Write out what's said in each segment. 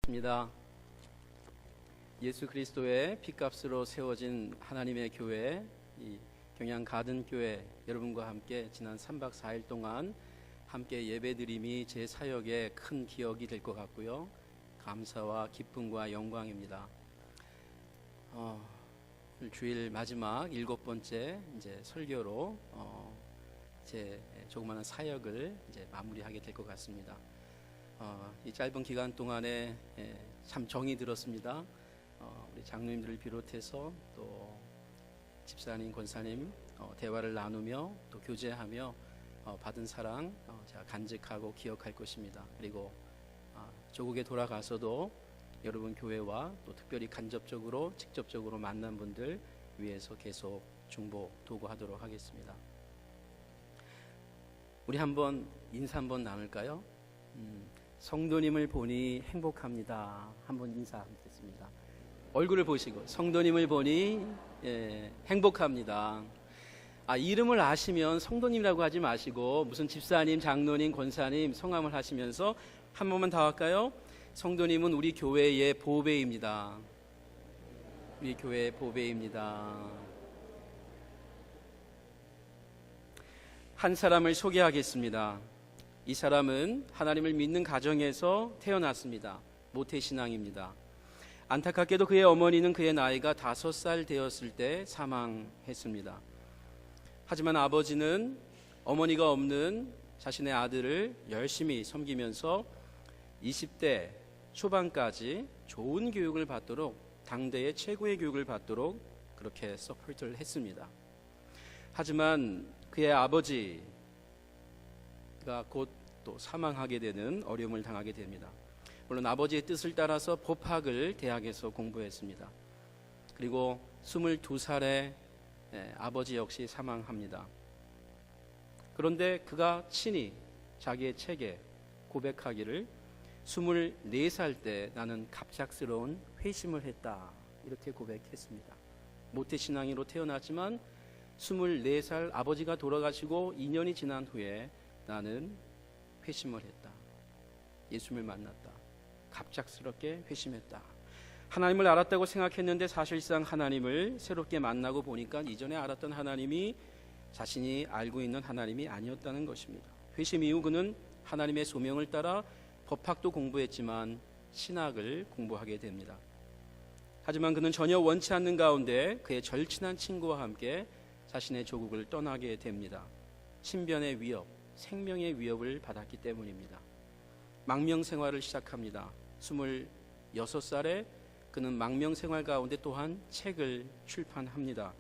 입니다. 예수 그리스도의 피값으로 세워진 하나님의 교회, 이 경양 가든교회 여러분과 함께 지난 3박 4일 동안 함께 예배드림이 제 사역에 큰 기억이 될 것 같고요. 감사와 기쁨과 영광입니다. 오늘 주일 마지막 7번째 이제 설교로 제 조그마한 사역을 이제 마무리하게 될 것 같습니다. 이 짧은 기간 동안에 참 정이 들었습니다. 우리 장로님들을 비롯해서 또 집사님, 권사님 대화를 나누며 또 교제하며 받은 사랑 제가 간직하고 기억할 것입니다. 그리고 조국에 돌아가서도 여러분 교회와 또 특별히 간접적으로 직접적으로 만난 분들 위해서 계속 중보 도구하도록 하겠습니다. 우리 한번 인사 한번 나눌까요? 성도님을 보니 행복합니다. 한번 인사하겠습니다. 얼굴을 보시고 성도님을 보니 행복합니다. 이름을 아시면 성도님이라고 하지 마시고 무슨 집사님, 장로님, 권사님 성함을 하시면서 한 번만 더 할까요? 성도님은 우리 교회의 보배입니다. 우리 교회의 보배입니다. 한 사람을 소개하겠습니다. 이 사람은 하나님을 믿는 가정에서 태어났습니다. 모태신앙입니다. 안타깝게도 그의 어머니는 그의 나이가 5살 되었을 때 사망했습니다. 하지만 아버지는 어머니가 없는 자신의 아들을 열심히 섬기면서 20대 초반까지 좋은 교육을 받도록, 당대의 최고의 교육을 받도록 그렇게 서포트를 했습니다. 하지만 그의 아버지가 곧 또 사망하게 되는 어려움을 당하게 됩니다. 물론 아버지의 뜻을 따라서 법학을 대학에서 공부했습니다. 그리고 22살에 아버지 역시 사망합니다. 그런데 그가 친히 자기의 책에 고백하기를 24살 때 나는 갑작스러운 회심을 했다, 이렇게 고백했습니다. 모태신앙이로 태어났지만 24살 아버지가 돌아가시고 2년이 지난 후에 나는 회심을 했다. 예수님을 만났다. 갑작스럽게 회심했다. 하나님을 알았다고 생각했는데 사실상 하나님을 새롭게 만나고 보니까 이전에 알았던 하나님이 자신이 알고 있는 하나님이 아니었다는 것입니다. 회심 이후 그는 하나님의 소명을 따라 법학도 공부했지만 신학을 공부하게 됩니다. 하지만 그는 전혀 원치 않는 가운데 그의 절친한 친구와 함께 자신의 조국을 떠나게 됩니다. 신변의 위협, 생명의 위협을 받았기 때문입니다. 망명 생활을 시작합니다. 26살에 그는 망명 생활 가운데 또한 책을 출판합니다.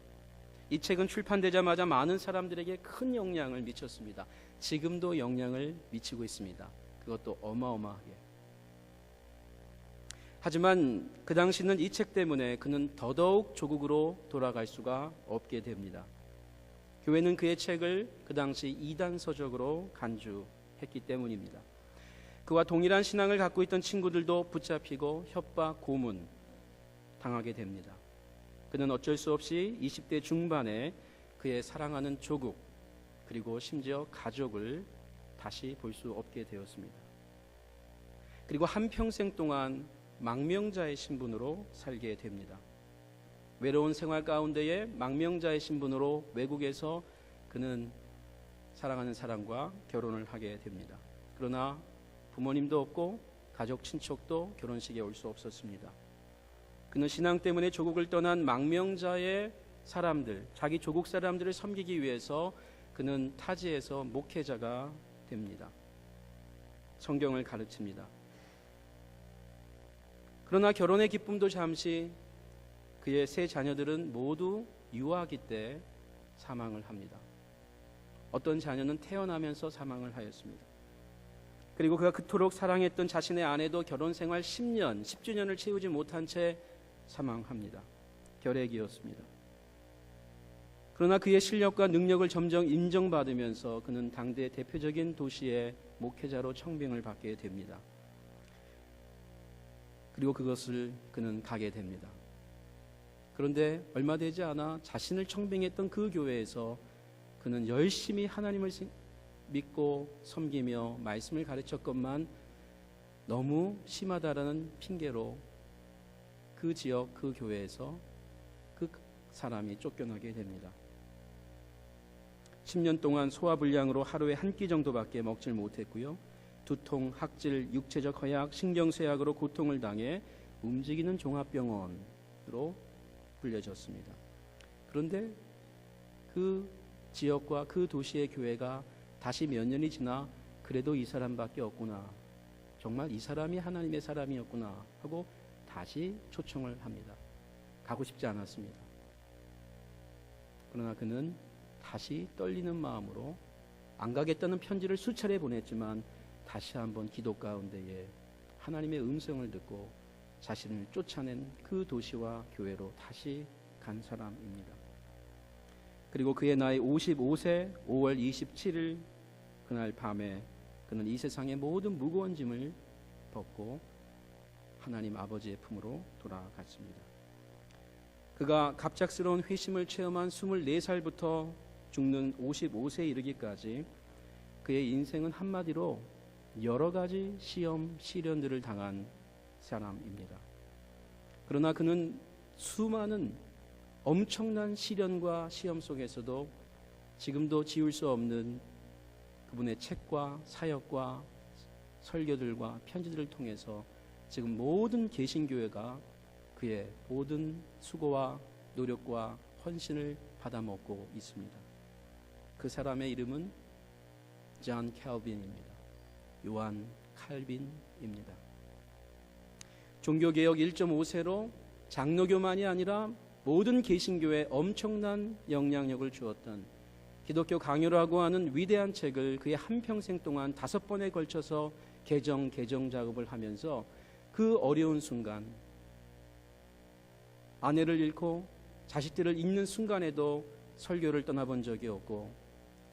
이 책은 출판되자마자 많은 사람들에게 큰 영향을 미쳤습니다. 지금도 영향을 미치고 있습니다. 그것도 어마어마하게. 하지만 그 당시는 이 책 때문에 그는 더더욱 조국으로 돌아갈 수가 없게 됩니다. 교회는 그의 책을 그 당시 이단서적으로 간주했기 때문입니다. 그와 동일한 신앙을 갖고 있던 친구들도 붙잡히고 협박, 고문 당하게 됩니다. 그는 어쩔 수 없이 20대 중반에 그의 사랑하는 조국 그리고 심지어 가족을 다시 볼 수 없게 되었습니다. 그리고 한평생 동안 망명자의 신분으로 살게 됩니다. 외로운 생활 가운데에 망명자의 신분으로 외국에서 그는 사랑하는 사람과 결혼을 하게 됩니다. 그러나 부모님도 없고 가족 친척도 결혼식에 올 수 없었습니다. 그는 신앙 때문에 조국을 떠난 망명자의 사람들, 자기 조국 사람들을 섬기기 위해서 그는 타지에서 목회자가 됩니다. 성경을 가르칩니다. 그러나 결혼의 기쁨도 잠시, 그의 세 자녀들은 모두 유아기 때 사망을 합니다. 어떤 자녀는 태어나면서 사망을 하였습니다. 그리고 그가 그토록 사랑했던 자신의 아내도 결혼 생활 10주년을 채우지 못한 채 사망합니다. 결핵이었습니다. 그러나 그의 실력과 능력을 점점 인정받으면서 그는 당대 대표적인 도시의 목회자로 청빙을 받게 됩니다. 그리고 그것을 그는 가게 됩니다. 그런데 얼마 되지 않아 자신을 청빙했던 그 교회에서 그는 열심히 하나님을 믿고 섬기며 말씀을 가르쳤건만 너무 심하다라는 핑계로 그 지역, 그 교회에서 그 사람이 쫓겨나게 됩니다. 10년 동안 소화불량으로 하루에 한 끼 정도밖에 먹질 못했고요. 두통, 학질, 육체적 허약, 신경쇠약으로 고통을 당해 움직이는 종합병원으로 불려졌습니다. 그런데 그 지역과 그 도시의 교회가 다시 몇 년이 지나 그래도 이 사람밖에 없구나, 정말 이 사람이 하나님의 사람이었구나 하고 다시 초청을 합니다. 가고 싶지 않았습니다. 그러나 그는 다시 떨리는 마음으로 안 가겠다는 편지를 수차례 보냈지만 다시 한번 기도 가운데에 하나님의 음성을 듣고 자신을 쫓아낸 그 도시와 교회로 다시 간 사람입니다. 그리고 그의 나이 55세 5월 27일 그날 밤에 그는 이 세상의 모든 무거운 짐을 벗고 하나님 아버지의 품으로 돌아갔습니다. 그가 갑작스러운 회심을 체험한 24살부터 죽는 55세에 이르기까지 그의 인생은 한마디로 여러 가지 시험, 시련들을 당한 사람입니다. 그러나 그는 수많은 엄청난 시련과 시험 속에서도 지금도 지울 수 없는 그분의 책과 사역과 설교들과 편지들을 통해서 지금 모든 개신교회가 그의 모든 수고와 노력과 헌신을 받아먹고 있습니다. 그 사람의 이름은 존 칼빈입니다. 요한 칼빈입니다. 종교개혁 1.5세로 장로교만이 아니라 모든 개신교회에 엄청난 영향력을 주었던 기독교 강요라고 하는 위대한 책을 그의 한평생 동안 5번에 걸쳐서 개정 작업을 하면서 그 어려운 순간, 아내를 잃고 자식들을 잃는 순간에도 설교를 떠나본 적이 없고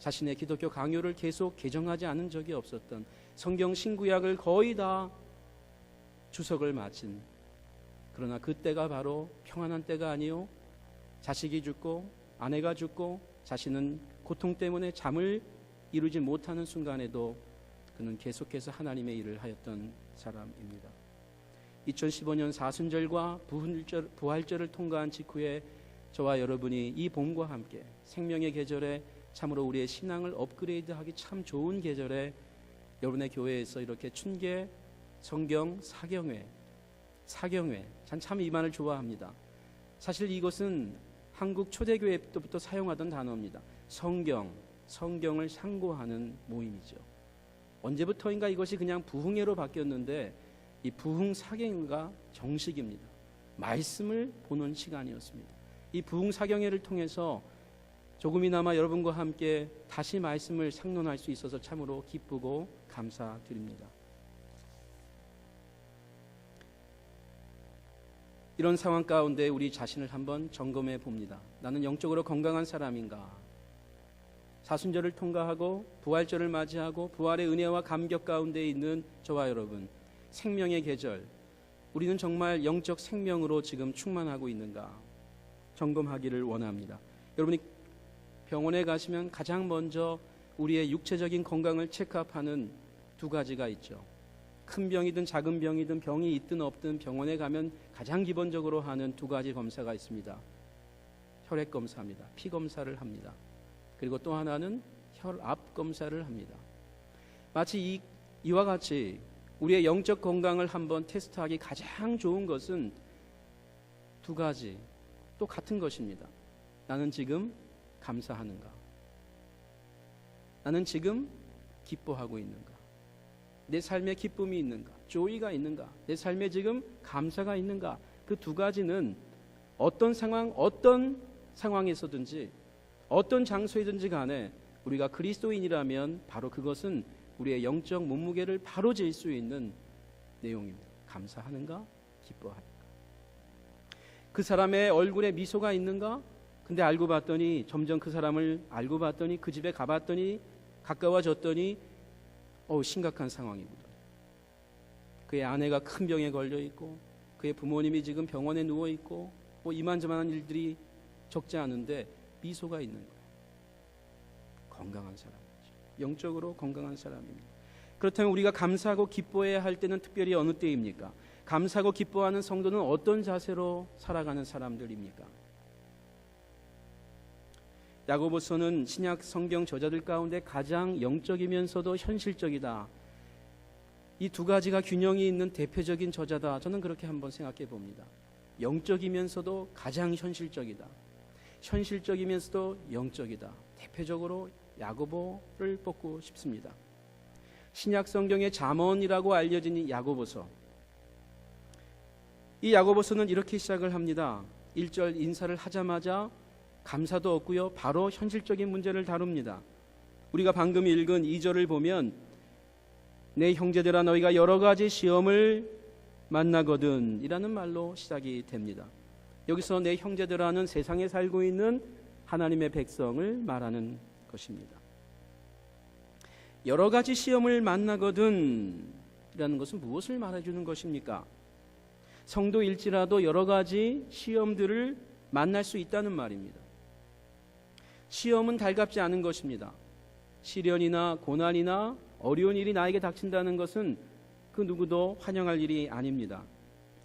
자신의 기독교 강요를 계속 개정하지 않은 적이 없었던, 성경 신구약을 거의 다 주석을 마친, 그러나 그때가 바로 평안한 때가 아니요, 자식이 죽고 아내가 죽고 자신은 고통 때문에 잠을 이루지 못하는 순간에도 그는 계속해서 하나님의 일을 하였던 사람입니다. 2015년 사순절과 부활절을 통과한 직후에 저와 여러분이 이 봄과 함께 생명의 계절에 참으로 우리의 신앙을 업그레이드하기 참 좋은 계절에 여러분의 교회에서 이렇게 춘계 성경 사경회 참 이 말을 좋아합니다. 사실 이것은 한국 초대교회 때부터 사용하던 단어입니다. 성경을 상고하는 모임이죠. 언제부터인가 이것이 그냥 부흥회로 바뀌었는데 이 부흥사경회가 정식입니다. 말씀을 보는 시간이었습니다. 이 부흥사경회를 통해서 조금이나마 여러분과 함께 다시 말씀을 상론할 수 있어서 참으로 기쁘고 감사드립니다. 이런 상황 가운데 우리 자신을 한번 점검해 봅니다. 나는 영적으로 건강한 사람인가? 사순절을 통과하고 부활절을 맞이하고 부활의 은혜와 감격 가운데 있는 저와 여러분, 생명의 계절, 우리는 정말 영적 생명으로 지금 충만하고 있는가? 점검하기를 원합니다. 여러분이 병원에 가시면 가장 먼저 우리의 육체적인 건강을 체크업하는 두 가지가 있죠. 큰 병이든 작은 병이든 병이 있든 없든 병원에 가면 가장 기본적으로 하는 두 가지 검사가 있습니다. 혈액 검사입니다. 피 검사를 합니다. 그리고 또 하나는 혈압 검사를 합니다. 마치 이와 같이 우리의 영적 건강을 한번 테스트하기 가장 좋은 것은 두 가지, 또 같은 것입니다. 나는 지금 감사하는가? 나는 지금 기뻐하고 있는가? 내 삶에 기쁨이 있는가? 조이가 있는가? 내 삶에 지금 감사가 있는가? 그 두 가지는 어떤 상황에서든지 어떤 장소이든지 간에 우리가 그리스도인이라면 바로 그것은 우리의 영적 몸무게를 바로 잴 수 있는 내용입니다. 감사하는가? 기뻐하는가? 그 사람의 얼굴에 미소가 있는가? 근데 점점 그 사람을 알고 봤더니 그 집에 가봤더니 가까워졌더니 심각한 상황입니다. 그의 아내가 큰 병에 걸려 있고 그의 부모님이 지금 병원에 누워 있고 이만저만한 일들이 적지 않은데 미소가 있는 거예요. 건강한 사람이죠. 영적으로 건강한 사람입니다. 그렇다면 우리가 감사하고 기뻐해야 할 때는 특별히 어느 때입니까? 감사하고 기뻐하는 성도는 어떤 자세로 살아가는 사람들입니까? 야고보서는 신약 성경 저자들 가운데 가장 영적이면서도 현실적이다. 이 두 가지가 균형이 있는 대표적인 저자다. 저는 그렇게 한번 생각해 봅니다. 영적이면서도 가장 현실적이다. 현실적이면서도 영적이다. 대표적으로 야고보를 뽑고 싶습니다. 신약 성경의 잠언이라고 알려진 이 야고보서. 이 야고보서는 이렇게 시작을 합니다. 1절 인사를 하자마자 감사도 없고요. 바로 현실적인 문제를 다룹니다. 우리가 방금 읽은 2절을 보면 내 형제들아 너희가 여러 가지 시험을 만나거든 이라는 말로 시작이 됩니다. 여기서 내 형제들아는 세상에 살고 있는 하나님의 백성을 말하는 것입니다. 여러 가지 시험을 만나거든 이라는 것은 무엇을 말해주는 것입니까? 성도일지라도 여러 가지 시험들을 만날 수 있다는 말입니다. 시험은 달갑지 않은 것입니다. 시련이나 고난이나 어려운 일이 나에게 닥친다는 것은 그 누구도 환영할 일이 아닙니다.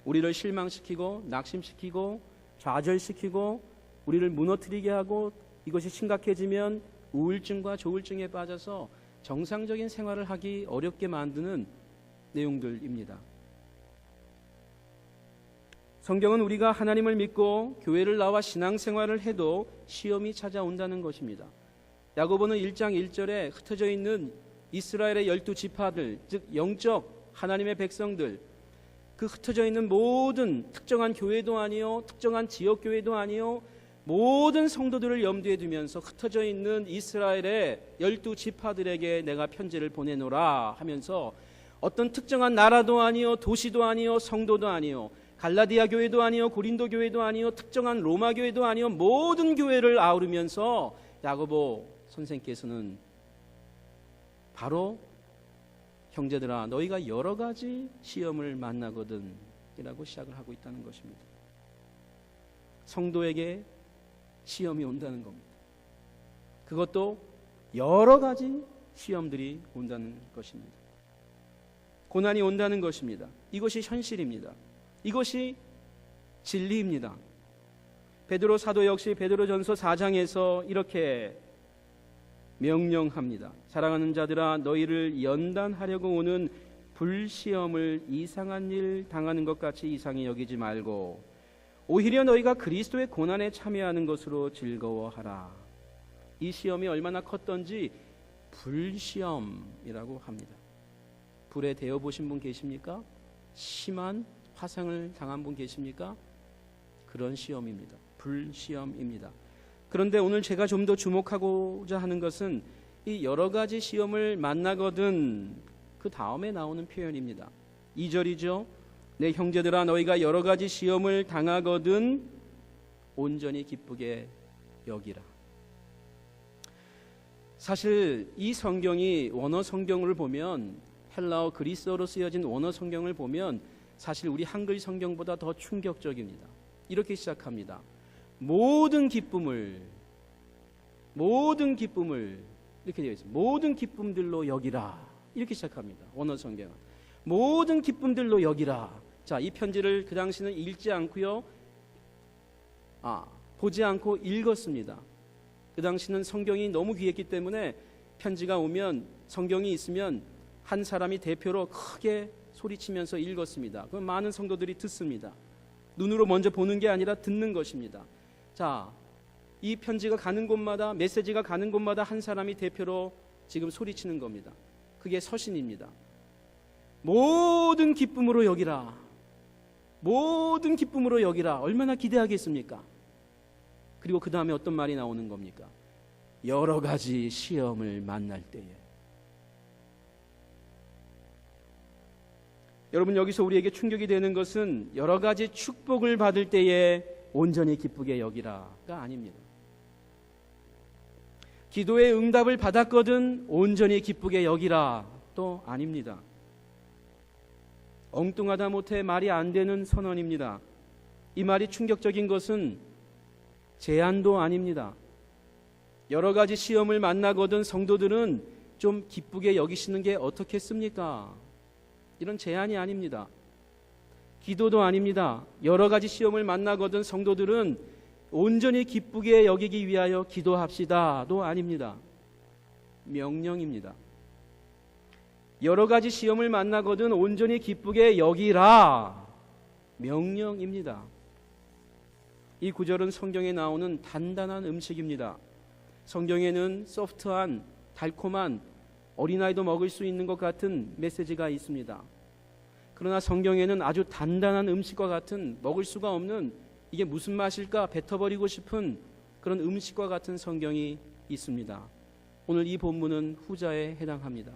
우리를 실망시키고 낙심시키고 좌절시키고 우리를 무너뜨리게 하고 이것이 심각해지면 우울증과 조울증에 빠져서 정상적인 생활을 하기 어렵게 만드는 내용들입니다. 성경은 우리가 하나님을 믿고 교회를 나와 신앙생활을 해도 시험이 찾아온다는 것입니다. 야고보는 1장 1절에 흩어져 있는 이스라엘의 12지파들, 즉 영적 하나님의 백성들, 그 흩어져 있는 모든 특정한 교회도 아니요 특정한 지역교회도 아니요 모든 성도들을 염두에 두면서 흩어져 있는 이스라엘의 12지파들에게 내가 편지를 보내노라 하면서 어떤 특정한 나라도 아니요 도시도 아니요 성도도 아니요 갈라디아 교회도 아니요 고린도 교회도 아니요 특정한 로마 교회도 아니요 모든 교회를 아우르면서 야고보 선생께서는 바로 형제들아 너희가 여러 가지 시험을 만나거든 이라고 시작을 하고 있다는 것입니다. 성도에게 시험이 온다는 겁니다. 그것도 여러 가지 시험들이 온다는 것입니다. 고난이 온다는 것입니다. 이것이 현실입니다. 이것이 진리입니다. 베드로 사도 역시 베드로전서 4장에서 이렇게 명령합니다. 사랑하는 자들아 너희를 연단하려고 오는 불시험을 이상한 일 당하는 것 같이 이상히 여기지 말고 오히려 너희가 그리스도의 고난에 참여하는 것으로 즐거워하라. 이 시험이 얼마나 컸던지 불시험이라고 합니다. 불에 데워보신 분 계십니까? 심한 화상을 당한 분 계십니까? 그런 시험입니다. 불시험입니다. 그런데 오늘 제가 좀 더 주목하고자 하는 것은 이 여러 가지 시험을 만나거든 그 다음에 나오는 표현입니다. 2절이죠. 내 형제들아 너희가 여러 가지 시험을 당하거든 온전히 기쁘게 여기라. 사실 이 성경이 원어 성경을 보면 헬라어 그리스어로 쓰여진 원어 성경을 보면 사실 우리 한글 성경보다 더 충격적입니다. 이렇게 시작합니다. 모든 기쁨을 이렇게 되어 있습니다. 모든 기쁨들로 여기라 이렇게 시작합니다. 원어 성경은 모든 기쁨들로 여기라. 자, 이 편지를 그 당시는 읽지 않고요, 보지 않고 읽었습니다. 그 당시는 성경이 너무 귀했기 때문에 편지가 오면 성경이 있으면 한 사람이 대표로 크게 소리치면서 읽었습니다. 그럼 많은 성도들이 듣습니다. 눈으로 먼저 보는 게 아니라 듣는 것입니다. 자, 이 편지가 가는 곳마다 메시지가 가는 곳마다 한 사람이 대표로 지금 소리치는 겁니다. 그게 서신입니다. 모든 기쁨으로 여기라. 모든 기쁨으로 여기라. 얼마나 기대하겠습니까? 그리고 그 다음에 어떤 말이 나오는 겁니까? 여러 가지 시험을 만날 때에. 여러분, 여기서 우리에게 충격이 되는 것은 여러 가지 축복을 받을 때에 온전히 기쁘게 여기라가 아닙니다. 기도의 응답을 받았거든 온전히 기쁘게 여기라 또 아닙니다. 엉뚱하다 못해 말이 안 되는 선언입니다. 이 말이 충격적인 것은 제한도 아닙니다. 여러 가지 시험을 만나거든 성도들은 좀 기쁘게 여기시는 게 어떻겠습니까? 이런 제안이 아닙니다. 기도도 아닙니다. 여러 가지 시험을 만나거든 성도들은 온전히 기쁘게 여기기 위하여 기도합시다도 아닙니다. 명령입니다. 여러 가지 시험을 만나거든 온전히 기쁘게 여기라. 명령입니다. 이 구절은 성경에 나오는 단단한 음식입니다. 성경에는 소프트한 달콤한 어린아이도 먹을 수 있는 것 같은 메시지가 있습니다. 그러나 성경에는 아주 단단한 음식과 같은 먹을 수가 없는 이게 무슨 맛일까 뱉어버리고 싶은 그런 음식과 같은 성경이 있습니다. 오늘 이 본문은 후자에 해당합니다.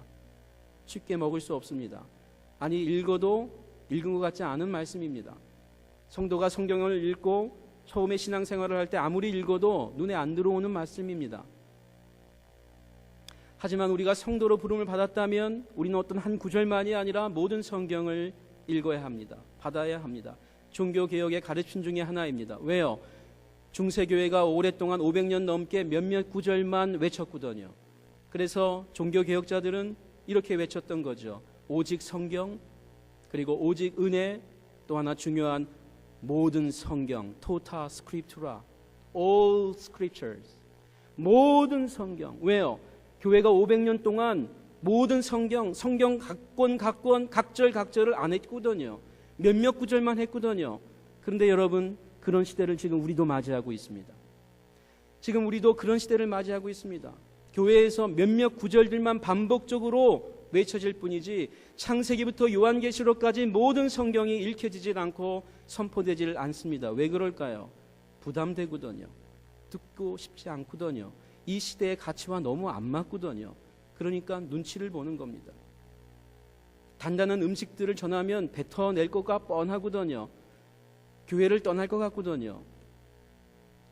쉽게 먹을 수 없습니다. 아니 읽어도 읽은 것 같지 않은 말씀입니다. 성도가 성경을 읽고 처음에 신앙생활을 할 때 아무리 읽어도 눈에 안 들어오는 말씀입니다. 하지만 우리가 성도로 부름을 받았다면 우리는 어떤 한 구절만이 아니라 모든 성경을 읽어야 합니다. 받아야 합니다. 종교개혁의 가르침 중에 하나입니다. 왜요? 중세교회가 오랫동안 500년 넘게 몇몇 구절만 외쳤거든요. 그래서 종교개혁자들은 이렇게 외쳤던 거죠. 오직 성경, 그리고 오직 은혜, 또 하나 중요한 모든 성경, 토타 스크립투라, all scriptures, 모든 성경. 왜요? 교회가 500년 동안 모든 성경 각권 각절을 안 했거든요. 몇몇 구절만 했거든요. 그런데 여러분, 그런 시대를 지금 우리도 맞이하고 있습니다. 지금 우리도 그런 시대를 맞이하고 있습니다. 교회에서 몇몇 구절들만 반복적으로 외쳐질 뿐이지 창세기부터 요한계시록까지 모든 성경이 읽혀지질 않고 선포되질 않습니다. 왜 그럴까요? 부담되거든요. 듣고 싶지 않거든요. 이 시대의 가치와 너무 안 맞거든요. 그러니까 눈치를 보는 겁니다. 단단한 음식들을 전하면 뱉어낼 것과 뻔하거든요. 교회를 떠날 것 같거든요.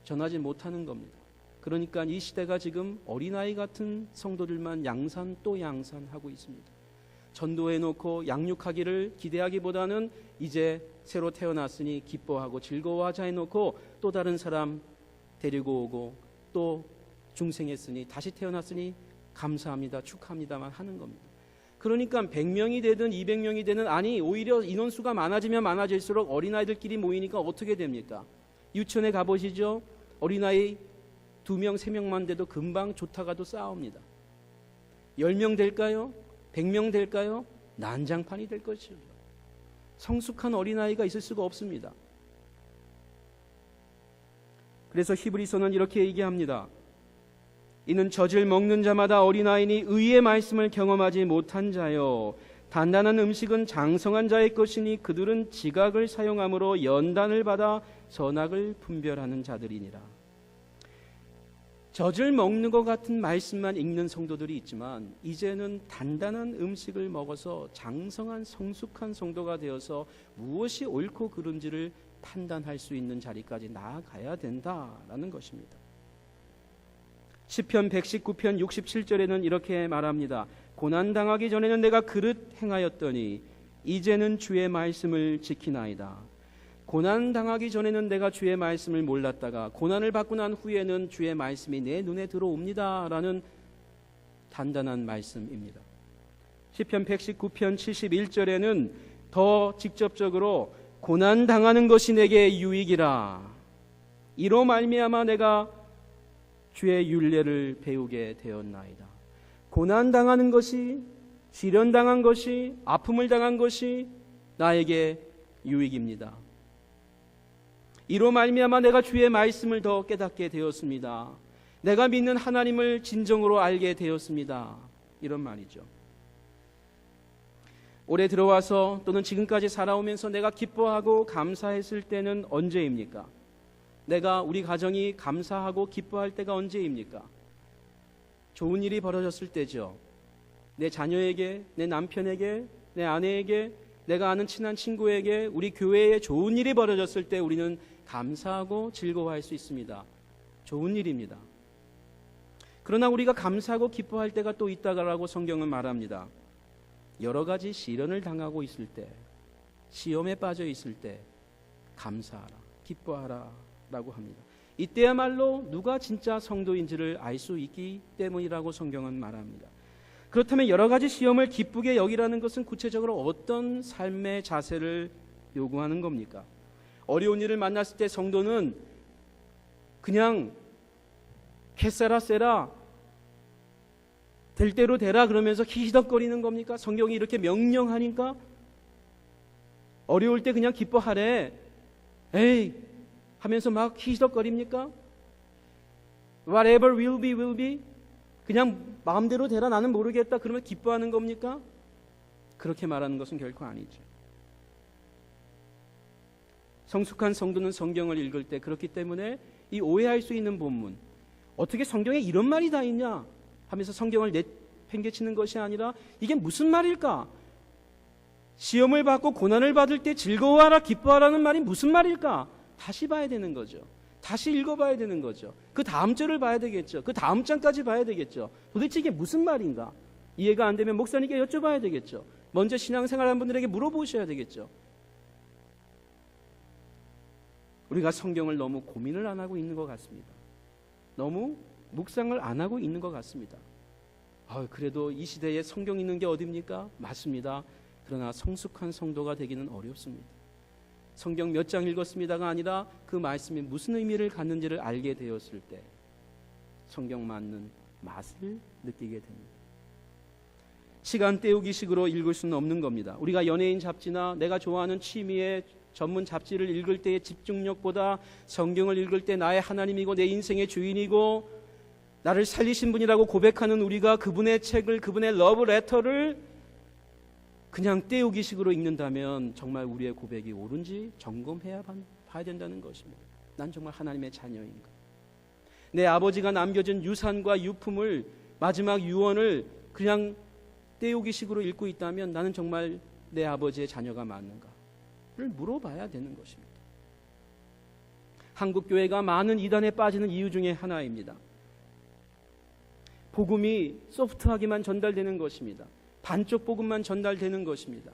전하지 못하는 겁니다. 그러니까 이 시대가 지금 어린아이 같은 성도들만 양산 또 양산하고 있습니다. 전도해놓고 양육하기를 기대하기보다는 이제 새로 태어났으니 기뻐하고 즐거워하자 해놓고 또 다른 사람 데리고 오고 또 중생했으니 다시 태어났으니 감사합니다 축하합니다만 하는 겁니다. 그러니까 100명이 되든 200명이 되든 아니 오히려 인원수가 많아지면 많아질수록 어린아이들끼리 모이니까 어떻게 됩니까? 유치원에 가보시죠. 어린아이 2명 3명만 돼도 금방 좋다가도 싸웁니다. 10명 될까요? 100명 될까요? 난장판이 될 것이죠. 성숙한 어린아이가 있을 수가 없습니다. 그래서 히브리서는 이렇게 얘기합니다. 이는 젖을 먹는 자마다 어린아이니 의의 말씀을 경험하지 못한 자요 단단한 음식은 장성한 자의 것이니 그들은 지각을 사용함으로 연단을 받아 선악을 분별하는 자들이니라. 젖을 먹는 것 같은 말씀만 읽는 성도들이 있지만 이제는 단단한 음식을 먹어서 장성한 성숙한 성도가 되어서 무엇이 옳고 그른지를 판단할 수 있는 자리까지 나아가야 된다라는 것입니다. 시편 119편 67절에는 이렇게 말합니다. 고난당하기 전에는 내가 그릇 행하였더니 이제는 주의 말씀을 지키나이다. 고난당하기 전에는 내가 주의 말씀을 몰랐다가 고난을 받고 난 후에는 주의 말씀이 내 눈에 들어옵니다 라는 단단한 말씀입니다. 시편 119편 71절에는 더 직접적으로 고난당하는 것이 내게 유익이라. 이로 말미암아 내가 주의 율례를 배우게 되었나이다. 고난당하는 것이, 시련당한 것이, 아픔을 당한 것이 나에게 유익입니다. 이로 말미암아 내가 주의 말씀을 더 깨닫게 되었습니다. 내가 믿는 하나님을 진정으로 알게 되었습니다. 이런 말이죠. 올해 들어와서 또는 지금까지 살아오면서 내가 기뻐하고 감사했을 때는 언제입니까? 내가 우리 가정이 감사하고 기뻐할 때가 언제입니까? 좋은 일이 벌어졌을 때죠. 내 자녀에게, 내 남편에게, 내 아내에게, 내가 아는 친한 친구에게, 우리 교회에 좋은 일이 벌어졌을 때 우리는 감사하고 즐거워할 수 있습니다. 좋은 일입니다. 그러나 우리가 감사하고 기뻐할 때가 또 있다라고 성경은 말합니다. 여러 가지 시련을 당하고 있을 때, 시험에 빠져 있을 때 감사하라, 기뻐하라 라고 합니다. 이때야말로 누가 진짜 성도인지를 알 수 있기 때문이라고 성경은 말합니다. 그렇다면 여러 가지 시험을 기쁘게 여기라는 것은 구체적으로 어떤 삶의 자세를 요구하는 겁니까? 어려운 일을 만났을 때 성도는 그냥 개싸라 세라 될 대로 되라 그러면서 히히덕거리는 겁니까? 성경이 이렇게 명령하니까 어려울 때 그냥 기뻐하래 에이 하면서 막 히히덕거립니까? Whatever will be will be 그냥 마음대로 되라 나는 모르겠다 그러면 기뻐하는 겁니까? 그렇게 말하는 것은 결코 아니죠. 성숙한 성도는 성경을 읽을 때 그렇기 때문에 이 오해할 수 있는 본문 어떻게 성경에 이런 말이 다 있냐 하면서 성경을 내팽개치는 것이 아니라 이게 무슨 말일까? 시험을 받고 고난을 받을 때 즐거워하라 기뻐하라는 말이 무슨 말일까? 다시 봐야 되는 거죠. 다시 읽어봐야 되는 거죠. 그 다음 절을 봐야 되겠죠. 그 다음 장까지 봐야 되겠죠. 도대체 이게 무슨 말인가? 이해가 안 되면 목사님께 여쭤봐야 되겠죠. 먼저 신앙생활한 분들에게 물어보셔야 되겠죠. 우리가 성경을 너무 고민을 안 하고 있는 것 같습니다. 너무 묵상을 안 하고 있는 것 같습니다. 그래도 이 시대에 성경 있는 게 어딥니까? 맞습니다. 그러나 성숙한 성도가 되기는 어렵습니다. 성경 몇 장 읽었습니다가 아니라 그 말씀이 무슨 의미를 갖는지를 알게 되었을 때 성경 맞는 맛을 느끼게 됩니다. 시간 때우기식으로 읽을 수는 없는 겁니다. 우리가 연예인 잡지나 내가 좋아하는 취미의 전문 잡지를 읽을 때의 집중력보다 성경을 읽을 때 나의 하나님이고 내 인생의 주인이고 나를 살리신 분이라고 고백하는 우리가 그분의 책을 그분의 러브레터를 그냥 때우기식으로 읽는다면 정말 우리의 고백이 옳은지 점검해야 봐야 된다는 것입니다. 난 정말 하나님의 자녀인가? 내 아버지가 남겨준 유산과 유품을 마지막 유언을 그냥 때우기식으로 읽고 있다면 나는 정말 내 아버지의 자녀가 맞는가? 를 물어봐야 되는 것입니다. 한국교회가 많은 이단에 빠지는 이유 중에 하나입니다. 복음이 소프트하게만 전달되는 것입니다. 반쪽 복음만 전달되는 것입니다.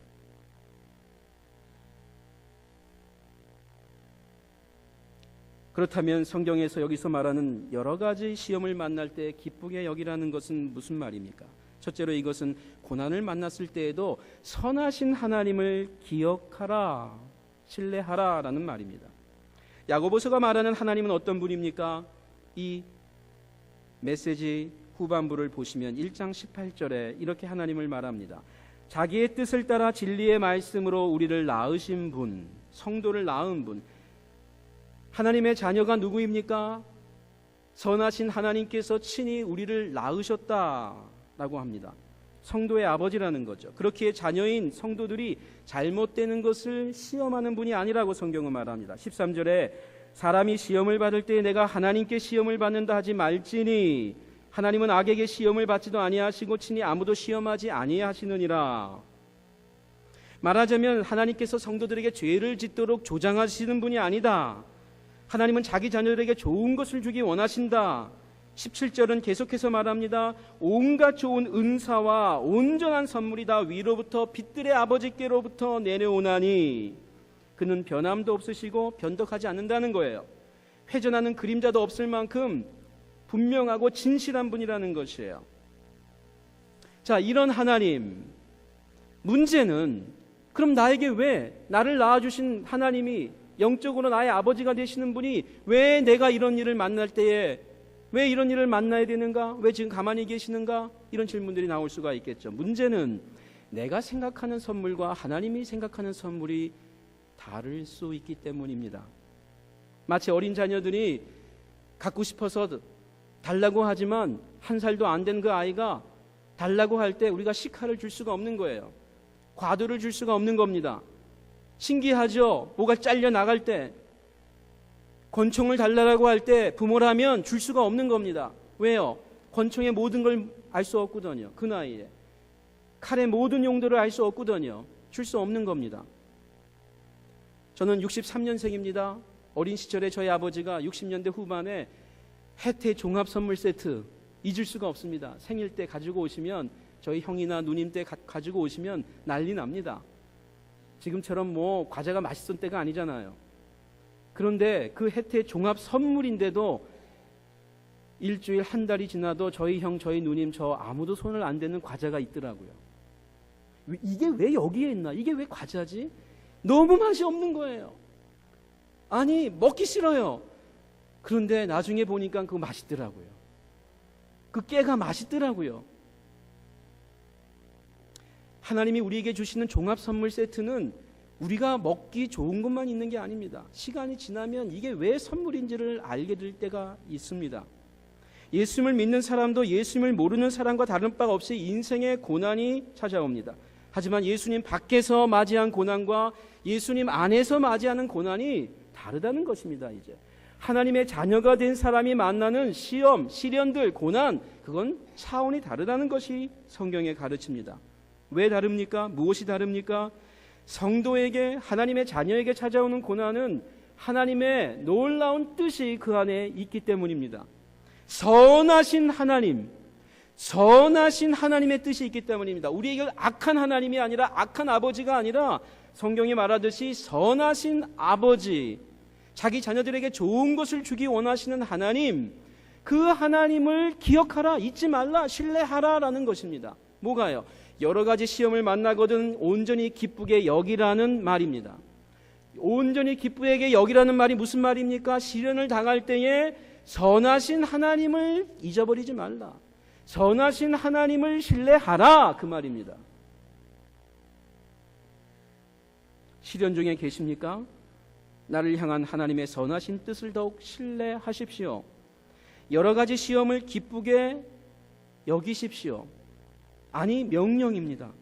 그렇다면 성경에서 여기서 말하는 여러 가지 시험을 만날 때 기쁘게 여기라는 것은 무슨 말입니까? 첫째로 이것은 고난을 만났을 때에도 선하신 하나님을 기억하라, 신뢰하라 라는 말입니다. 야고보서가 말하는 하나님은 어떤 분입니까? 이 메시지 후반부를 보시면 1장 18절에 이렇게 하나님을 말합니다. 자기의 뜻을 따라 진리의 말씀으로 우리를 낳으신 분, 성도를 낳은 분. 하나님의 자녀가 누구입니까? 선하신 하나님께서 친히 우리를 낳으셨다라고 합니다. 성도의 아버지라는 거죠. 그렇기에 자녀인 성도들이 잘못되는 것을 시험하는 분이 아니라고 성경은 말합니다. 13절에 사람이 시험을 받을 때 내가 하나님께 시험을 받는다 하지 말지니 하나님은 악에게 시험을 받지도 아니하시고 친히 아무도 시험하지 아니하시느니라. 말하자면 하나님께서 성도들에게 죄를 짓도록 조장하시는 분이 아니다. 하나님은 자기 자녀들에게 좋은 것을 주기 원하신다. 17절은 계속해서 말합니다. 온갖 좋은 은사와 온전한 선물이 다 위로부터 빛들의 아버지께로부터 내려오나니 그는 변함도 없으시고 변덕하지 않는다는 거예요. 회전하는 그림자도 없을 만큼 분명하고 진실한 분이라는 것이에요. 자, 이런 하나님, 문제는 그럼 나에게 왜 나를 낳아주신 하나님이 영적으로 나의 아버지가 되시는 분이 왜 내가 이런 일을 만날 때에 왜 이런 일을 만나야 되는가? 왜 지금 가만히 계시는가? 이런 질문들이 나올 수가 있겠죠. 문제는 내가 생각하는 선물과 하나님이 생각하는 선물이 다를 수 있기 때문입니다. 마치 어린 자녀들이 갖고 싶어서 달라고 하지만 1살도 안 된 그 아이가 달라고 할 때 우리가 식칼을 줄 수가 없는 거예요. 과도를 줄 수가 없는 겁니다. 신기하죠? 뭐가 잘려 나갈 때 권총을 달라고 할 때 부모라면 줄 수가 없는 겁니다. 왜요? 권총의 모든 걸 알 수 없거든요. 그 나이에 칼의 모든 용도를 알 수 없거든요. 줄 수 없는 겁니다. 저는 63년생입니다. 어린 시절에 저희 아버지가 60년대 후반에 혜태 종합 선물 세트 잊을 수가 없습니다. 생일 때 가지고 오시면 저희 형이나 누님 때 가지고 오시면 난리 납니다. 지금처럼 뭐 과자가 맛있던 때가 아니잖아요. 그런데 그 혜태 종합 선물인데도 일주일 한 달이 지나도 저희 형 저희 누님 저 아무도 손을 안 대는 과자가 있더라고요. 이게 왜 여기에 있나? 이게 왜 과자지? 너무 맛이 없는 거예요. 아니 먹기 싫어요. 그런데 나중에 보니까 그거 맛있더라고요. 그 깨가 맛있더라고요. 하나님이 우리에게 주시는 종합 선물 세트는 우리가 먹기 좋은 것만 있는 게 아닙니다. 시간이 지나면 이게 왜 선물인지를 알게 될 때가 있습니다. 예수님을 믿는 사람도 예수님을 모르는 사람과 다른 바가 없이 인생의 고난이 찾아옵니다. 하지만 예수님 밖에서 맞이한 고난과 예수님 안에서 맞이하는 고난이 다르다는 것입니다. 이제 하나님의 자녀가 된 사람이 만나는 시험, 시련들, 고난, 그건 차원이 다르다는 것이 성경에 가르칩니다. 왜 다릅니까? 무엇이 다릅니까? 성도에게, 하나님의 자녀에게 찾아오는 고난은 하나님의 놀라운 뜻이 그 안에 있기 때문입니다. 선하신 하나님의 뜻이 있기 때문입니다. 우리에게 악한 하나님이 아니라, 악한 아버지가 아니라 성경이 말하듯이 선하신 아버지, 자기 자녀들에게 좋은 것을 주기 원하시는 하나님, 그 하나님을 기억하라, 잊지 말라, 신뢰하라라는 것입니다. 뭐가요? 여러 가지 시험을 만나거든 온전히 기쁘게 여기라는 말입니다. 온전히 기쁘게 여기라는 말이 무슨 말입니까? 시련을 당할 때에 선하신 하나님을 잊어버리지 말라, 선하신 하나님을 신뢰하라, 그 말입니다. 시련 중에 계십니까? 나를 향한 하나님의 선하신 뜻을 더욱 신뢰하십시오. 여러 가지 시험을 기쁘게 여기십시오. 아니, 명령입니다.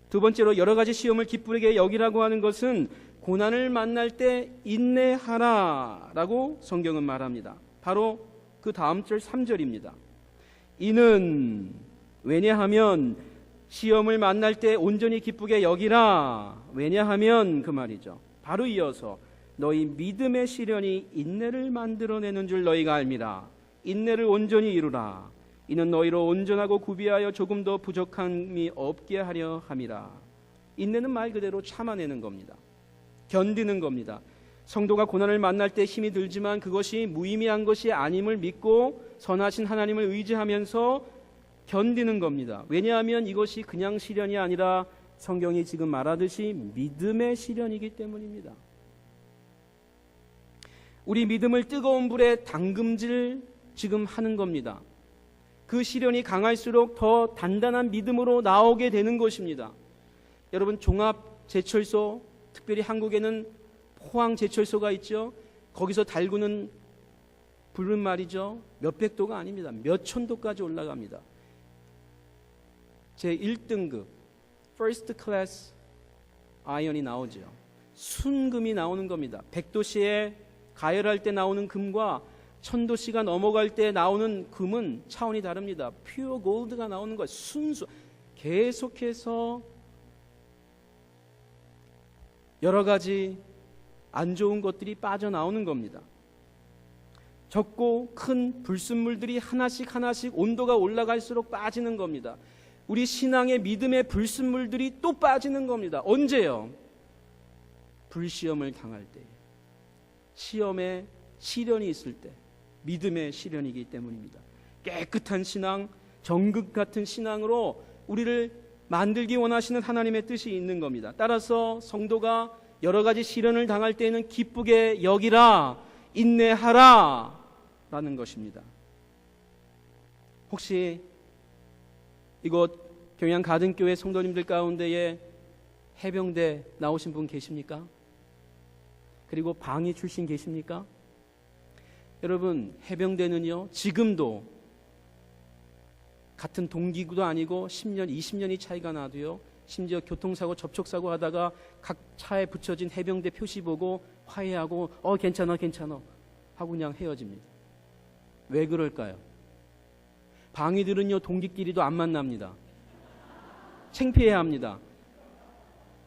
두 번째로, 여러 가지 시험을 기쁘게 여기라고 하는 것은 고난을 만날 때 인내하라 라고 성경은 말합니다. 바로 그 다음 절 3절입니다. 이는, 왜냐하면, 시험을 만날 때 온전히 기쁘게 여기라. 왜냐하면, 그 말이죠. 바로 이어서 너희 믿음의 시련이 인내를 만들어내는 줄 너희가 알미라. 인내를 온전히 이루라. 이는 너희로 온전하고 구비하여 조금 더 부족함이 없게 하려 함이라. 인내는 말 그대로 참아내는 겁니다. 견디는 겁니다. 성도가 고난을 만날 때 힘이 들지만 그것이 무의미한 것이 아님을 믿고 선하신 하나님을 의지하면서 견디는 겁니다. 왜냐하면 이것이 그냥 시련이 아니라 성경이 지금 말하듯이 믿음의 시련이기 때문입니다. 우리 믿음을 뜨거운 불에 담금질 지금 하는 겁니다. 그 시련이 강할수록 더 단단한 믿음으로 나오게 되는 것입니다. 여러분, 종합제철소, 특별히 한국에는 포항제철소가 있죠. 거기서 달구는 불은 말이죠, 몇백 도가 아닙니다. 몇천 도까지 올라갑니다. 제 1등급 First Class 아이언이 나오죠. 순금이 나오는 겁니다. 100도씨에 가열할 때 나오는 금과 1000도씨가 넘어갈 때 나오는 금은 차원이 다릅니다. 퓨어 골드가 나오는 거예요. 순수. 계속해서 여러 가지 안 좋은 것들이 빠져나오는 겁니다. 적고 큰 불순물들이 하나씩 온도가 올라갈수록 빠지는 겁니다. 우리 신앙의 믿음의 불순물들이 또 빠지는 겁니다. 언제요? 불시험을 당할 때, 시험에 시련이 있을 때, 믿음의 시련이기 때문입니다. 깨끗한 신앙, 정극 같은 신앙으로 우리를 만들기 원하시는 하나님의 뜻이 있는 겁니다. 따라서 성도가 여러 가지 시련을 당할 때에는 기쁘게 여기라, 인내하라 라는 것입니다. 혹시 이곳 경양 가든교회 성도님들 가운데에 해병대 나오신 분 계십니까? 그리고 방위 출신 계십니까? 여러분, 해병대는요, 지금도 같은 동기구도 아니고 10년, 20년이 차이가 나도요, 심지어 교통사고, 접촉사고 하다가 각 차에 붙여진 해병대 표시 보고 화해하고 괜찮아 하고 그냥 헤어집니다. 왜 그럴까요? 방위들은요, 동기끼리도 안 만납니다. 창피해야 합니다.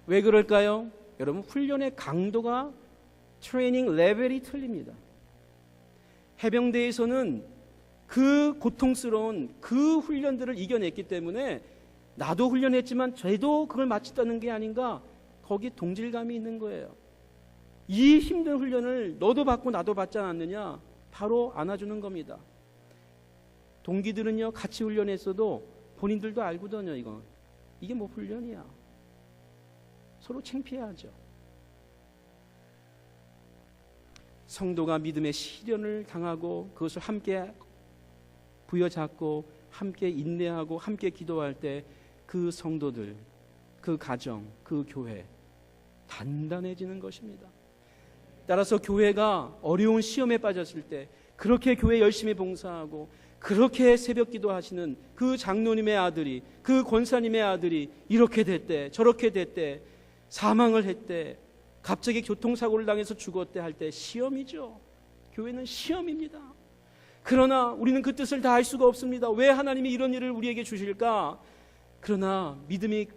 왜 그럴까요? 여러분, 훈련의 강도가, 트레이닝 레벨이 틀립니다. 해병대에서는 그 고통스러운 그 훈련들을 이겨냈기 때문에 나도 훈련했지만 쟤도 그걸 마쳤다는 게 아닌가, 거기 동질감이 있는 거예요. 이 힘든 훈련을 너도 받고 나도 받지 않았느냐? 바로 안아주는 겁니다. 동기들은요, 같이 훈련했어도 본인들도 알거든요. 이게 뭐 훈련이야. 서로 창피해하죠. 성도가 믿음의 시련을 당하고 그것을 함께 부여잡고 함께 인내하고 함께 기도할 때 그 성도들, 그 가정, 그 교회 단단해지는 것입니다. 따라서 교회가 어려운 시험에 빠졌을 때 그렇게 교회 열심히 봉사하고 그렇게 새벽 기도하시는 그 장로님의 아들이, 그 권사님의 아들이 이렇게 됐대, 저렇게 됐대, 사망을 했대, 갑자기 교통사고를 당해서 죽었대 할 때 시험이죠. 교회는 시험입니다. 그러나 우리는 그 뜻을 다 알 수가 없습니다. 왜 하나님이 이런 일을 우리에게 주실까? 그러나 믿음이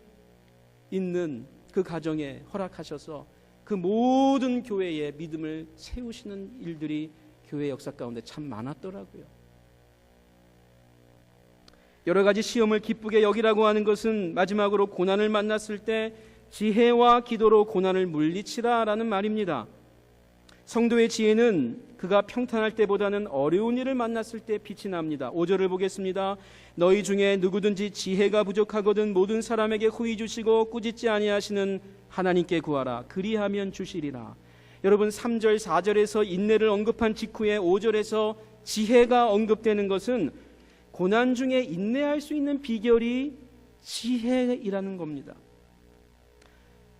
있는 그 가정에 허락하셔서 그 모든 교회에 믿음을 세우시는 일들이 교회 역사 가운데 참 많았더라고요. 여러 가지 시험을 기쁘게 여기라고 하는 것은 마지막으로 고난을 만났을 때 지혜와 기도로 고난을 물리치라 라는 말입니다. 성도의 지혜는 그가 평탄할 때보다는 어려운 일을 만났을 때 빛이 납니다. 5절을 보겠습니다. 너희 중에 누구든지 지혜가 부족하거든 모든 사람에게 후히 주시고 꾸짖지 아니하시는 하나님께 구하라. 그리하면 주시리라. 여러분 3절 4절에서 인내를 언급한 직후에 5절에서 지혜가 언급되는 것은 고난 중에 인내할 수 있는 비결이 지혜이라는 겁니다.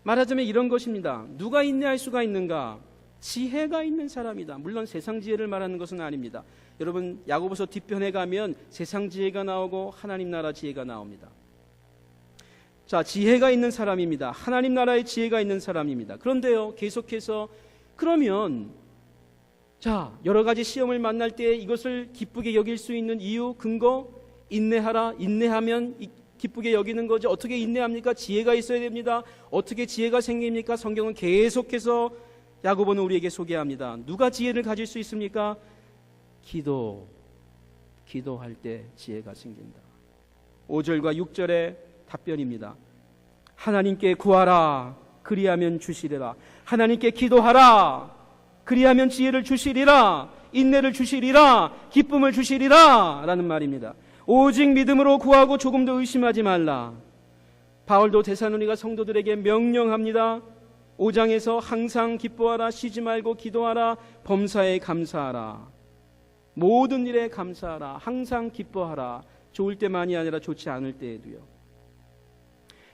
말하자면 이런 것입니다. 누가 인내할 수가 있는가? 지혜가 있는 사람이다. 물론 세상 지혜를 말하는 것은 아닙니다. 여러분 야고보서 뒷편에 가면 세상 지혜가 나오고 하나님 나라 지혜가 나옵니다. 자, 지혜가 있는 사람입니다. 하나님 나라의 지혜가 있는 사람입니다. 그런데요, 계속해서 그러면 자, 여러 가지 시험을 만날 때 이것을 기쁘게 여길 수 있는 이유, 근거, 인내하라. 인내하면 기쁘게 여기는 거죠. 어떻게 인내합니까? 지혜가 있어야 됩니다. 어떻게 지혜가 생깁니까? 성경은 계속해서 야고보는 우리에게 소개합니다. 누가 지혜를 가질 수 있습니까? 기도할 때 지혜가 생긴다. 5절과 6절의 답변입니다. 하나님께 구하라. 그리하면 주시리라. 하나님께 기도하라. 그리하면 지혜를 주시리라. 인내를 주시리라. 기쁨을 주시리라. 라는 말입니다. 오직 믿음으로 구하고 조금도 의심하지 말라. 바울도 데살로니가 성도들에게 명령합니다. 5장에서 항상 기뻐하라. 쉬지 말고 기도하라. 범사에 감사하라. 모든 일에 감사하라. 항상 기뻐하라. 좋을 때만이 아니라 좋지 않을 때에도요.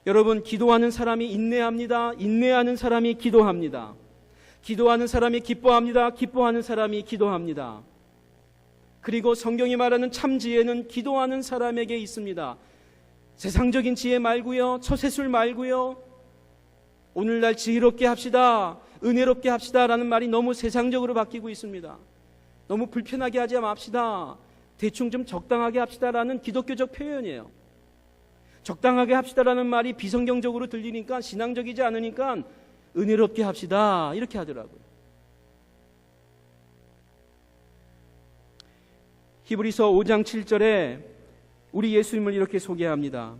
여러분, 기도하는 사람이 인내합니다. 인내하는 사람이 기도합니다. 기도하는 사람이 기뻐합니다. 기뻐하는 사람이 기도합니다. 그리고 성경이 말하는 참 지혜는 기도하는 사람에게 있습니다. 세상적인 지혜 말고요, 처세술 말고요, 오늘날 지혜롭게 합시다, 은혜롭게 합시다 라는 말이 너무 세상적으로 바뀌고 있습니다. 너무 불편하게 하지 맙시다, 대충 좀 적당하게 합시다라는 기독교적 표현이에요. 적당하게 합시다라는 말이 비성경적으로 들리니까, 신앙적이지 않으니까 은혜롭게 합시다 이렇게 하더라고요. 히브리서 5장 7절에 우리 예수님을 이렇게 소개합니다.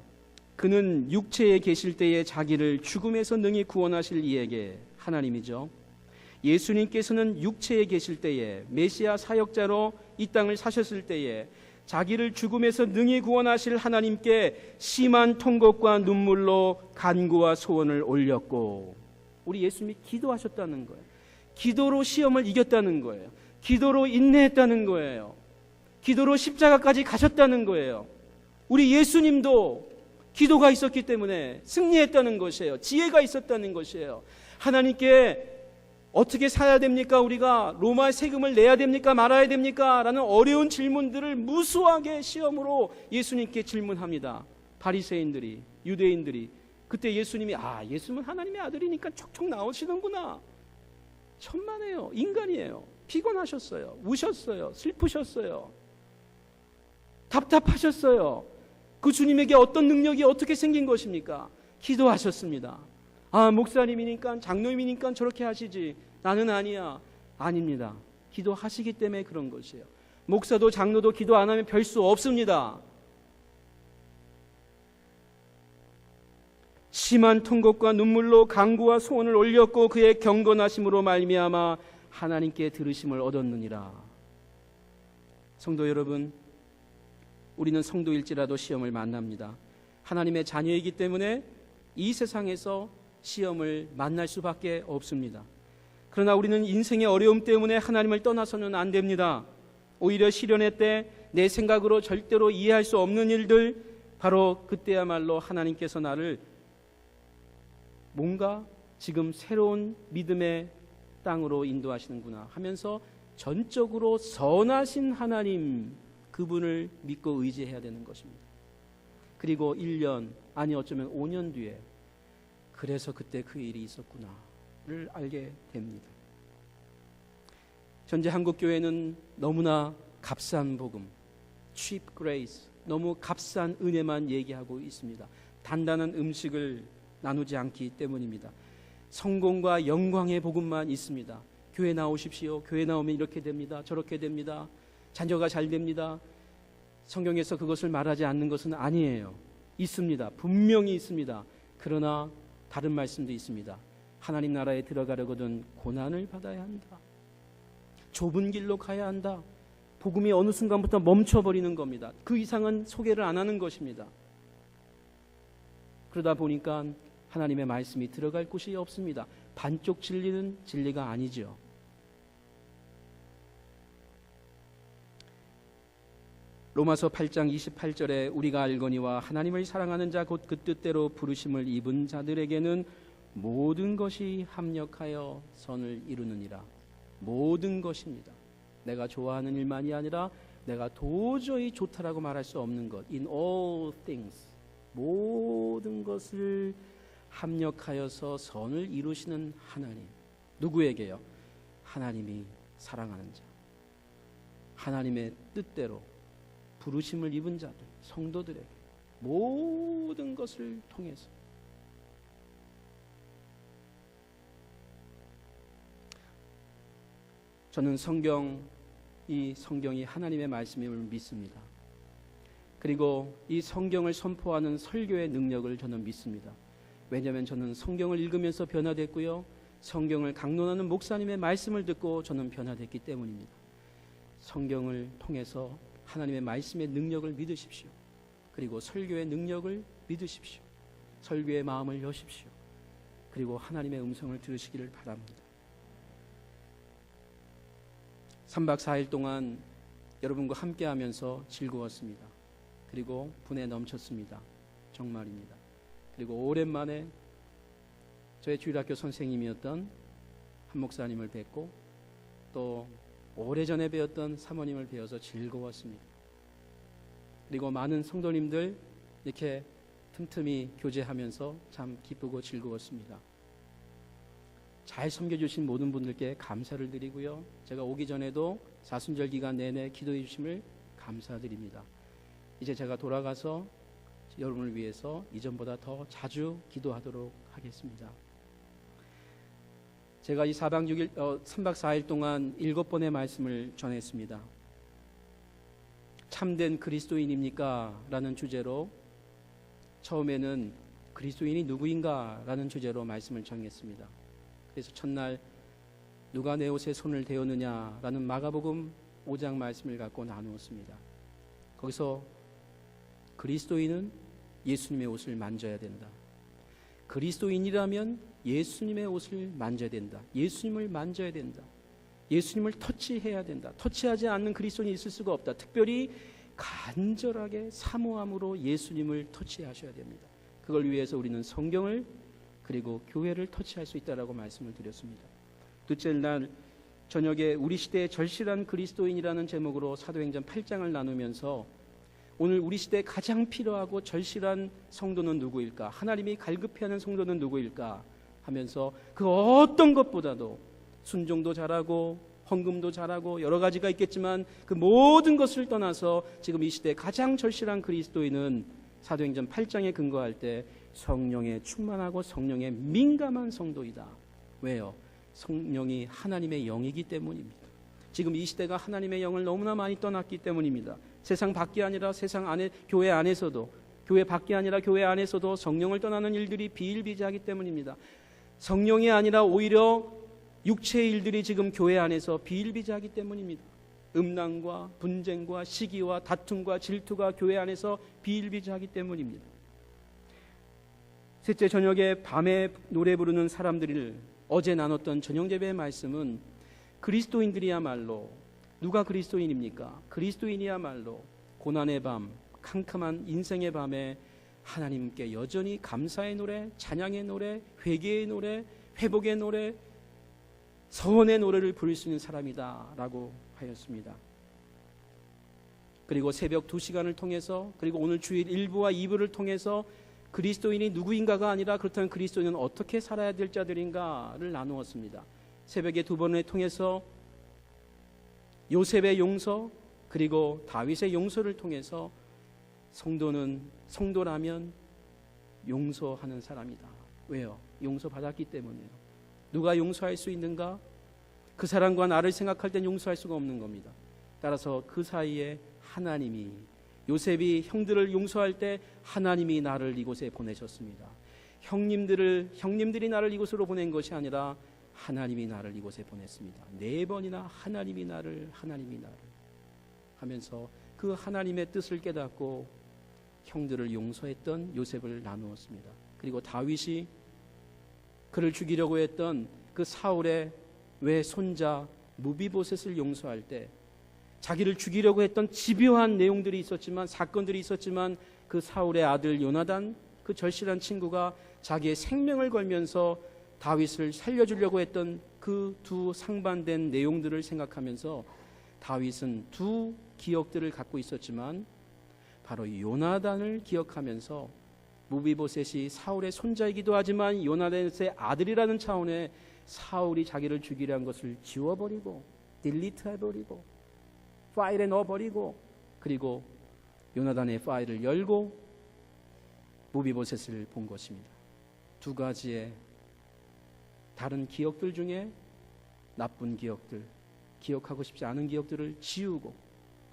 그는 육체에 계실 때에 자기를 죽음에서 능히 구원하실 이에게, 하나님이죠. 예수님께서는 육체에 계실 때에, 메시아 사역자로 이 땅을 사셨을 때에 자기를 죽음에서 능히 구원하실 하나님께 심한 통곡과 눈물로 간구와 소원을 올렸고, 우리 예수님이 기도하셨다는 거예요. 기도로 시험을 이겼다는 거예요. 기도로 인내했다는 거예요. 기도로 십자가까지 가셨다는 거예요. 우리 예수님도 기도가 있었기 때문에 승리했다는 것이에요. 지혜가 있었다는 것이에요. 하나님께 어떻게 살아야 됩니까? 우리가 로마 세금을 내야 됩니까? 말아야 됩니까? 라는 어려운 질문들을 무수하게 시험으로 예수님께 질문합니다. 바리새인들이, 유대인들이. 그때 예수님이 예수님은 하나님의 아들이니까 촉촉 나오시는구나. 천만에요. 인간이에요. 피곤하셨어요. 우셨어요. 슬프셨어요. 답답하셨어요. 그 주님에게 어떤 능력이 어떻게 생긴 것입니까? 기도하셨습니다. 목사님이니까, 장로님이니까 저렇게 하시지, 나는 아니야. 아닙니다. 기도하시기 때문에 그런 것이에요. 목사도 장로도 기도 안 하면 별 수 없습니다. 심한 통곡과 눈물로 간구와 소원을 올렸고 그의 경건하심으로 말미암아 하나님께 들으심을 얻었느니라. 성도 여러분, 우리는 성도일지라도 시험을 만납니다. 하나님의 자녀이기 때문에 이 세상에서 시험을 만날 수밖에 없습니다. 그러나 우리는 인생의 어려움 때문에 하나님을 떠나서는 안 됩니다. 오히려 시련의 때 내 생각으로 절대로 이해할 수 없는 일들, 바로 그때야말로 하나님께서 나를 뭔가 지금 새로운 믿음의 땅으로 인도하시는구나 하면서 전적으로 선하신 하나님, 그분을 믿고 의지해야 되는 것입니다. 그리고 1년, 아니 어쩌면 5년 뒤에 그래서 그때 그 일이 있었구나를 알게 됩니다. 현재 한국교회는 너무나 값싼 복음, cheap grace, 너무 값싼 은혜만 얘기하고 있습니다. 단단한 음식을 나누지 않기 때문입니다. 성공과 영광의 복음만 있습니다. 교회 나오십시오. 교회 나오면 이렇게 됩니다. 저렇게 됩니다. 자녀가 잘 됩니다. 성경에서 그것을 말하지 않는 것은 아니에요. 있습니다. 분명히 있습니다. 그러나 다른 말씀도 있습니다. 하나님 나라에 들어가려거든 고난을 받아야 한다. 좁은 길로 가야 한다. 복음이 어느 순간부터 멈춰버리는 겁니다. 그 이상은 소개를 안 하는 것입니다. 그러다 보니까 하나님의 말씀이 들어갈 곳이 없습니다. 반쪽 진리는 진리가 아니죠. 로마서 8장 28절에 우리가 알거니와 하나님을 사랑하는 자 곧 그 뜻대로 부르심을 입은 자들에게는 모든 것이 합력하여 선을 이루느니라. 모든 것입니다. 내가 좋아하는 일만이 아니라 내가 도저히 좋다라고 말할 수 없는 것, in all things, 모든 것을 합력하여서 선을 이루시는 하나님. 누구에게요? 하나님이 사랑하는 자, 하나님의 뜻대로 부르심을 입은 자들, 성도들에게 모든 것을 통해서 저는 성경이 하나님의 말씀임을 믿습니다. 그리고 이 성경을 선포하는 설교의 능력을 저는 믿습니다. 왜냐하면 저는 성경을 읽으면서 변화됐고요, 성경을 강론하는 목사님의 말씀을 듣고 저는 변화됐기 때문입니다. 성경을 통해서 하나님의 말씀의 능력을 믿으십시오. 그리고 설교의 능력을 믿으십시오. 설교의 마음을 여십시오. 그리고 하나님의 음성을 들으시기를 바랍니다. 3박 4일 동안 여러분과 함께하면서 즐거웠습니다. 그리고 분에 넘쳤습니다. 정말입니다. 그리고 오랜만에 저의 주일학교 선생님이었던 한 목사님을 뵙고 또 오래전에 배웠던 사모님을 배워서 즐거웠습니다. 그리고 많은 성도님들 이렇게 틈틈이 교제하면서 참 기쁘고 즐거웠습니다. 잘 섬겨주신 모든 분들께 감사를 드리고요, 제가 오기 전에도 사순절 기간 내내 기도해 주심을 감사드립니다. 이제 제가 돌아가서 여러분을 위해서 이전보다 더 자주 기도하도록 하겠습니다. 제가 이 3박 4일 동안 7번의 말씀을 전했습니다. 참된 그리스도인입니까? 라는 주제로, 처음에는 그리스도인이 누구인가? 라는 주제로 말씀을 정했습니다. 그래서 첫날 누가 내 옷에 손을 대었느냐? 라는 마가복음 5장 말씀을 갖고 나누었습니다. 거기서 그리스도인은 예수님의 옷을 만져야 된다. 그리스도인이라면 예수님의 옷을 만져야 된다. 예수님을 만져야 된다. 예수님을 터치해야 된다. 터치하지 않는 그리스도인이 있을 수가 없다. 특별히 간절하게 사모함으로 예수님을 터치하셔야 됩니다. 그걸 위해서 우리는 성경을 그리고 교회를 터치할 수 있다라고 말씀을 드렸습니다. 둘째 날 저녁에 우리 시대의 절실한 그리스도인이라는 제목으로 사도행전 8장을 나누면서 오늘 우리 시대에 가장 필요하고 절실한 성도는 누구일까? 하나님이 갈급해하는 성도는 누구일까? 하면서 그 어떤 것보다도 순종도 잘하고 헌금도 잘하고 여러 가지가 있겠지만 그 모든 것을 떠나서 지금 이 시대에 가장 절실한 그리스도인은 사도행전 8장에 근거할 때 성령에 충만하고 성령에 민감한 성도이다. 왜요? 성령이 하나님의 영이기 때문입니다. 지금 이 시대가 하나님의 영을 너무나 많이 떠났기 때문입니다. 세상 밖이 아니라 세상 안에, 교회 안에서도, 교회 밖이 아니라 교회 안에서도 성령을 떠나는 일들이 비일비재하기 때문입니다. 성령이 아니라 오히려 육체의 일들이 지금 교회 안에서 비일비재하기 때문입니다. 음란과 분쟁과 시기와 다툼과 질투가 교회 안에서 비일비재하기 때문입니다. 셋째, 저녁에 밤에 노래 부르는 사람들을 어제 나눴던 저녁예배의 말씀은 그리스도인들이야말로, 누가 그리스도인입니까? 그리스도인이야말로 고난의 밤, 캄캄한 인생의 밤에 하나님께 여전히 감사의 노래, 찬양의 노래, 회개의 노래, 회복의 노래, 서원의 노래를 부를 수 있는 사람이다 라고 하였습니다. 그리고 새벽 2시간을 통해서, 그리고 오늘 주일 1부와 2부를 통해서 그리스도인이 누구인가가 아니라 그렇다면 그리스도인은 어떻게 살아야 될 자들인가를 나누었습니다. 새벽의 2번을 통해서 요셉의 용서, 그리고 다윗의 용서를 통해서 성도라면 용서하는 사람이다. 왜요? 용서받았기 때문이에요. 누가 용서할 수 있는가? 그 사람과 나를 생각할 땐 용서할 수가 없는 겁니다. 따라서 그 사이에 하나님이, 요셉이 형들을 용서할 때 하나님이 나를 이곳에 보내셨습니다. 형님들이 나를 이곳으로 보낸 것이 아니라 하나님이 나를 이곳에 보냈습니다. 4번이나 하나님이 나를 하면서 그 하나님의 뜻을 깨닫고 형들을 용서했던 요셉을 나누었습니다. 그리고 다윗이 그를 죽이려고 했던 그 사울의 외손자 무비보셋을 용서할 때 자기를 죽이려고 했던 집요한 내용들이 있었지만, 사건들이 있었지만, 그 사울의 아들 요나단, 그 절실한 친구가 자기의 생명을 걸면서 다윗을 살려주려고 했던 그 두 상반된 내용들을 생각하면서 다윗은 두 기억들을 갖고 있었지만 바로 요나단을 기억하면서 무비보셋이 사울의 손자이기도 하지만 요나단의 아들이라는 차원에 사울이 자기를 죽이려 한 것을 지워버리고 딜리트해버리고 파일에 넣어버리고, 그리고 요나단의 파일을 열고 무비보셋을 본 것입니다. 두 가지의 다른 기억들 중에 나쁜 기억들, 기억하고 싶지 않은 기억들을 지우고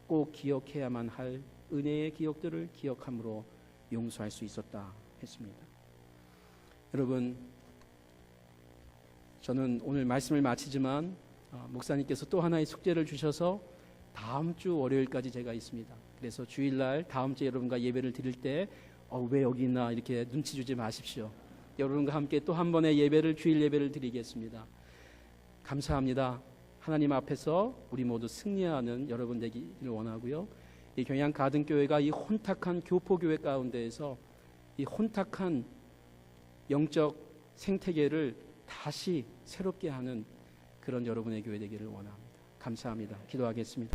꼭 기억해야만 할 은혜의 기억들을 기억함으로 용서할 수 있었다 했습니다. 여러분, 저는 오늘 말씀을 마치지만 목사님께서 또 하나의 숙제를 주셔서 다음 주 월요일까지 제가 있습니다. 그래서 주일날 다음 주에 여러분과 예배를 드릴 때 왜 여기 있나 이렇게 눈치 주지 마십시오. 여러분과 함께 또 한 번의 예배를, 주일 예배를 드리겠습니다. 감사합니다. 하나님 앞에서 우리 모두 승리하는 여러분 되기를 원하고요. 이 경양 가든교회가 이 혼탁한 교포교회 가운데에서 이 혼탁한 영적 생태계를 다시 새롭게 하는 그런 여러분의 교회 되기를 원합니다. 감사합니다. 기도하겠습니다.